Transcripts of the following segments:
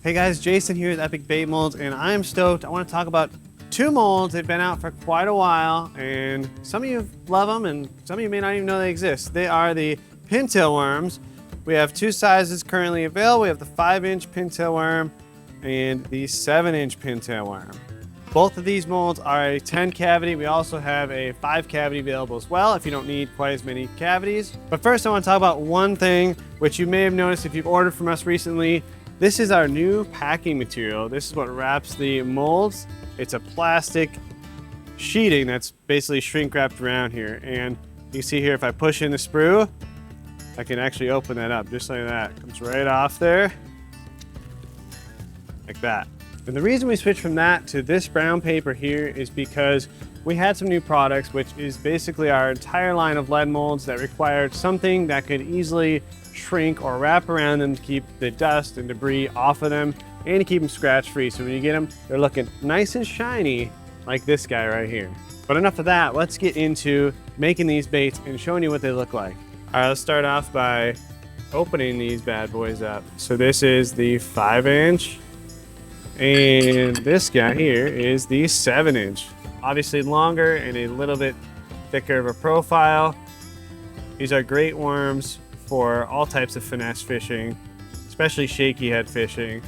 Hey guys, Jason here with Epic Bait Molds, and I am stoked. I want to talk about two molds. They've been out for quite a while, and some of you love them, and some of you may not even know they exist. They are the Pintail Worms. We have two sizes currently available. We have the 5-inch Pintail Worm and the 7-inch Pintail Worm. Both of these molds are a 10 cavity. We also have a 5 cavity available as well if you don't need quite as many cavities. But first I want to talk about one thing which you may have noticed if you've ordered from us recently. This is our new packing material. This is what wraps the molds. It's a plastic sheeting that's basically shrink wrapped around here. And you see here, if I push in the sprue, I can actually open that up just like that. It comes right off there, like that. And the reason we switched from that to this brown paper here is because we had some new products, which is basically our entire line of lead molds that required something that could easily shrink or wrap around them to keep the dust and debris off of them and to keep them scratch free. So when you get them, they're looking nice and shiny like this guy right here. But enough of that, let's get into making these baits and showing you what they look like. All right, let's start off by opening these bad boys up. So this is the 5-inch. And this guy here is the 7-inch. Obviously longer and a little bit thicker of a profile. These are great worms for all types of finesse fishing, especially shaky head fishing.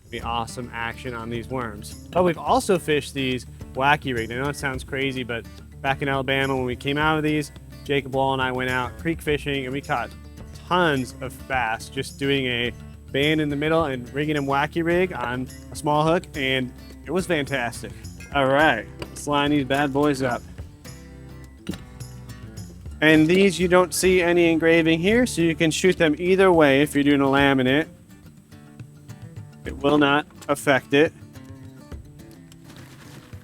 Be awesome action on these worms. But we've also fished these wacky rigged. I know it sounds crazy, but back in Alabama when we came out of these, Jacob Wall and I went out creek fishing and we caught tons of bass just doing a band in the middle and rigging them wacky rig on a small hook, and it was fantastic. All right, let's line these bad boys up. And these, you don't see any engraving here, so you can shoot them either way if you're doing a laminate. It will not affect it.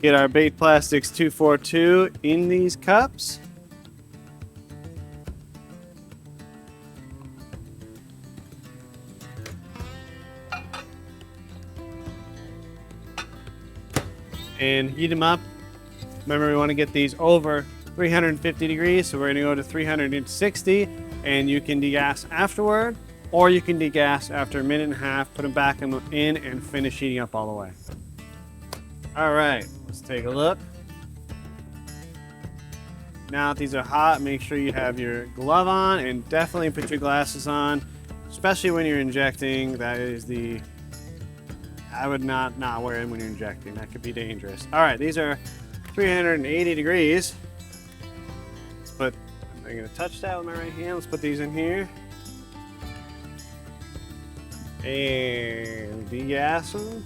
Get our Bait Plastics 242 in these cups. And heat them up. Remember, we want to get these over 350 degrees, so we're going to go to 360, and you can degas afterward, or you can degas after a minute and a half, put them back in and finish heating up all the way. All right, let's take a look. Now that these are hot, make sure you have your glove on and definitely put your glasses on, especially when you're injecting. That is I would not wear them when you're injecting. That could be dangerous. All right, these are 380 degrees. But I'm gonna touch that with my right hand. Let's put these in here. And degas them.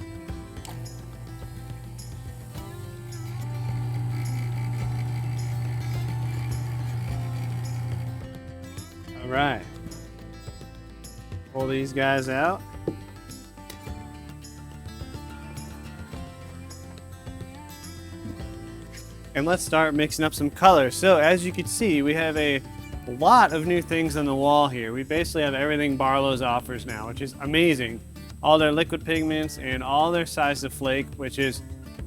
All right. Pull these guys out. And let's start mixing up some colors. So as you can see, we have a lot of new things on the wall here. We basically have everything Barlow's offers now, which is amazing. All their liquid pigments and all their sizes of flake, which is,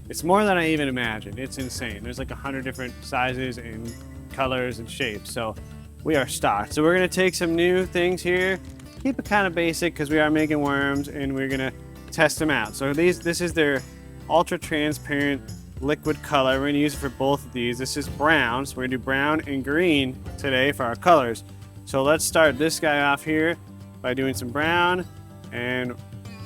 it's more than I even imagined. It's insane. There's like 100 different sizes and colors and shapes. So we are stocked. So we're gonna take some new things here, keep it kind of basic because we are making worms, and we're gonna test them out. So this is their ultra transparent liquid color. We're going to use it for both of these. This is brown, so we're going to do brown and green today for our colors. So let's start this guy off here by doing some brown, and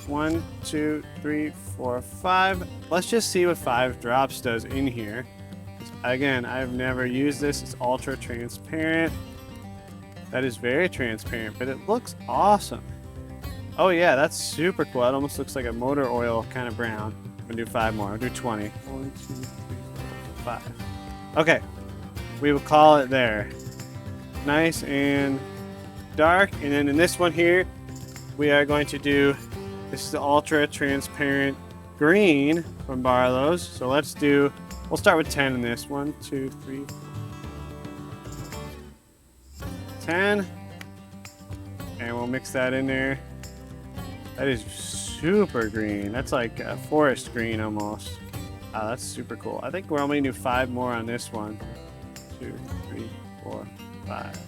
1, 2, 3, 4, 5. Let's just see what 5 drops does in here. Again, I've never used this. It's ultra transparent. That is very transparent, but it looks awesome. Oh yeah, that's super cool. It almost looks like a motor oil kind of brown. I'm gonna do 5 more. I'll do 20. 1, 2, 3, 4, 5. Okay, we will call it there. Nice and dark. And then in this one here, we are going to do, this is the ultra transparent green from Barlow's. So we'll start with 10 in this. 1, 2, 3, 4, 10. And we'll mix that in there. That is super green. That's like a forest green almost. Oh, that's super cool. I think we're only gonna do 5 more on this one. 2, 3, 4, 5.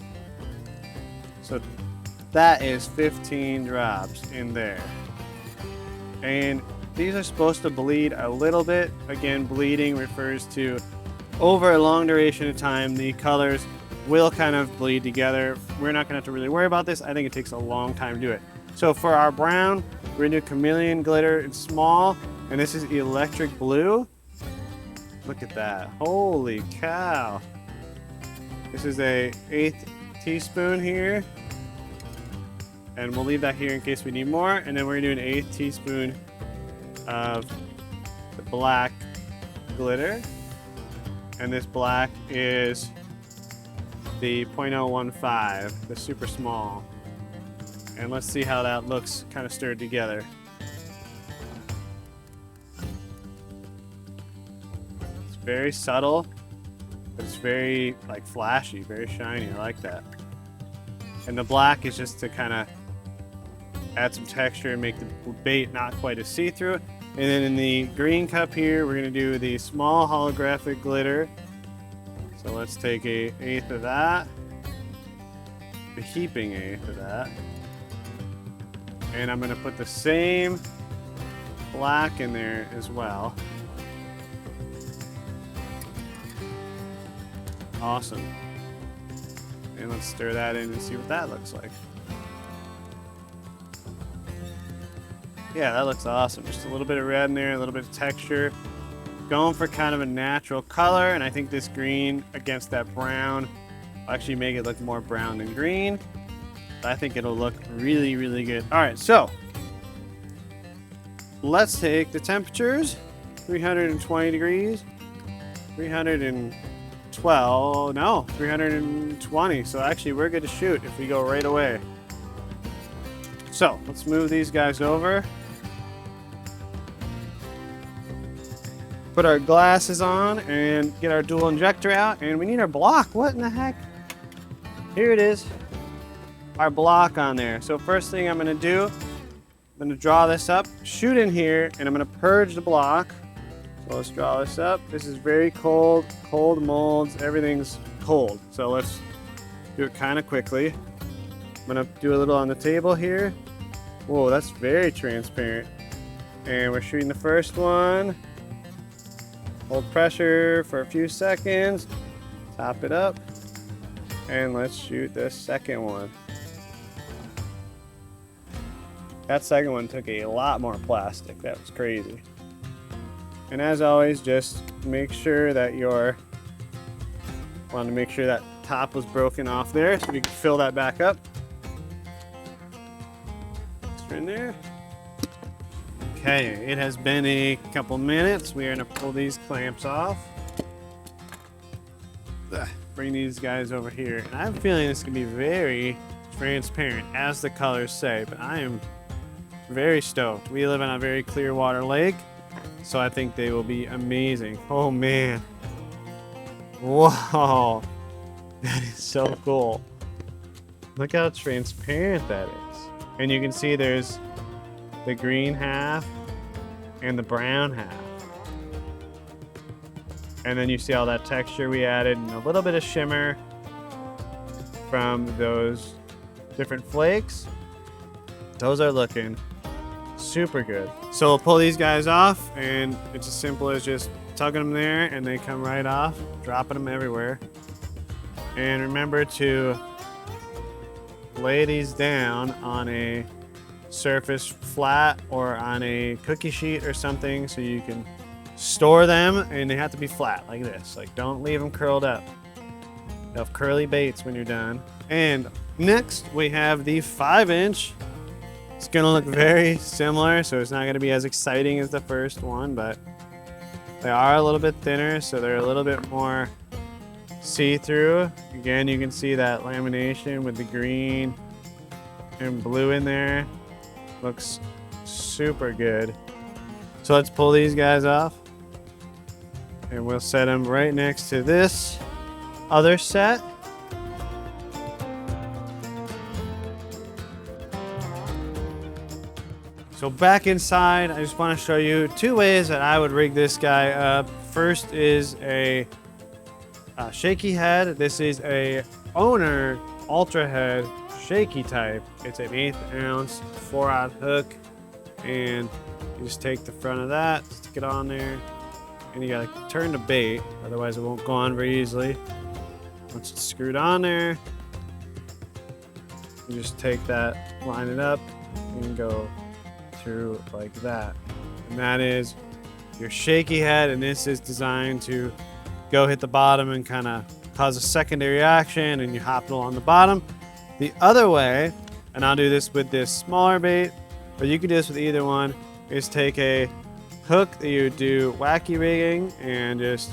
So that is 15 drops in there. And these are supposed to bleed a little bit. Again, bleeding refers to over a long duration of time, the colors will kind of bleed together. We're not gonna have to really worry about this. I think it takes a long time to do it. So for our brown, we're gonna do chameleon glitter. It's small, and this is electric blue. Look at that, holy cow. This is a 1/8 teaspoon here. And we'll leave that here in case we need more. And then we're gonna do an 1/8 teaspoon of the black glitter. And this black is the 0.015, the super small. And let's see how that looks kind of stirred together. It's very subtle, but it's very like flashy, very shiny. I like that. And the black is just to kind of add some texture and make the bait not quite as see-through. And then in the green cup here, we're gonna do the small holographic glitter. So let's take a 1/8 of that, the heaping 1/8 of that. And I'm gonna put the same black in there as well. Awesome. And let's stir that in and see what that looks like. Yeah, that looks awesome. Just a little bit of red in there, a little bit of texture. Going for kind of a natural color, and I think this green against that brown will actually make it look more brown than green. I think it'll look really, really good. All right, so let's take the temperatures. 320 degrees, 312, no, 320. So actually we're good to shoot if we go right away. So let's move these guys over. Put our glasses on and get our dual injector out, and we need our block. What in the heck? Here it is, our block on there. So first thing I'm gonna do, I'm gonna draw this up, shoot in here, and I'm gonna purge the block. So let's draw this up. This is very cold, cold molds, everything's cold. So let's do it kind of quickly. I'm gonna do a little on the table here. Whoa, that's very transparent. And we're shooting the first one. Hold pressure for a few seconds, top it up, and let's shoot the second one. That second one took a lot more plastic. That was crazy. And as always, just make sure that wanted to make sure that top was broken off there so we can fill that back up. Extra in there. Okay, it has been a couple minutes. We are gonna pull these clamps off. Bring these guys over here. And I have a feeling this can be very transparent, as the colors say, but I am very stoked. We live on a very clear water lake, so I think they will be amazing. Oh man. Whoa. That is so cool. Look how transparent that is. And you can see there's the green half and the brown half. And then you see all that texture we added and a little bit of shimmer from those different flakes. Those are looking super good. So we'll pull these guys off, and it's as simple as just tugging them there and they come right off, dropping them everywhere. And remember to lay these down on a surface flat or on a cookie sheet or something so you can store them, and they have to be flat like this. Like, don't leave them curled up. You'll have curly baits when you're done. And next we have the 5-inch. It's gonna look very similar, so it's not gonna be as exciting as the first one, but they are a little bit thinner, so they're a little bit more see-through. Again, you can see that lamination with the green and blue in there. Looks super good. So let's pull these guys off, and we'll set them right next to this other set. So back inside, I just want to show you 2 ways that I would rig this guy up. First is a shaky head. This is a owner ultra head shaky type. It's an 1/8 ounce 4/0 hook, and You just take the front of that, stick it on there, and you gotta turn the bait, otherwise it won't go on very easily. Once it's screwed on there, you just take that, line it up, and go through like that. And that is your shaky head, and this is designed to go hit the bottom and kind of cause a secondary action, and you hop it along the bottom. The other way, and I'll do this with this smaller bait, but you can do this with either one, is take a hook that you do wacky rigging and just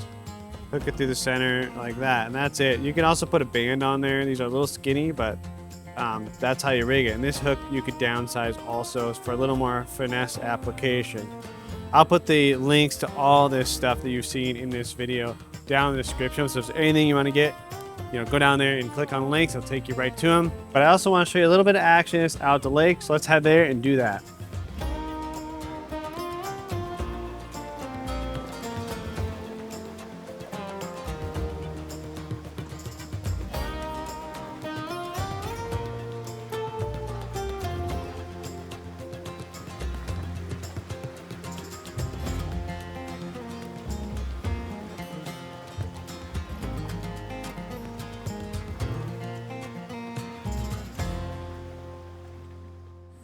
hook it through the center like that, and that's it. You can also put a band on there. These are a little skinny, but that's how you rig it. And this hook you could downsize also for a little more finesse application. I'll put the links to all this stuff that you've seen in this video down in the description. So if there's anything you want to get, go down there and click on links. It'll take you right to them. But I also want to show you a little bit of action out at the lake. So let's head there and do that.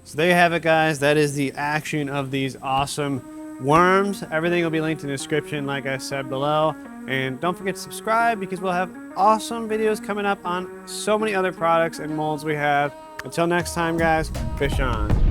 So there you have it, guys. That is the action of these awesome worms. Everything will be linked in the description, like I said below. And don't forget to subscribe, because we'll have awesome videos coming up on so many other products and molds we have. Until next time, guys, fish on.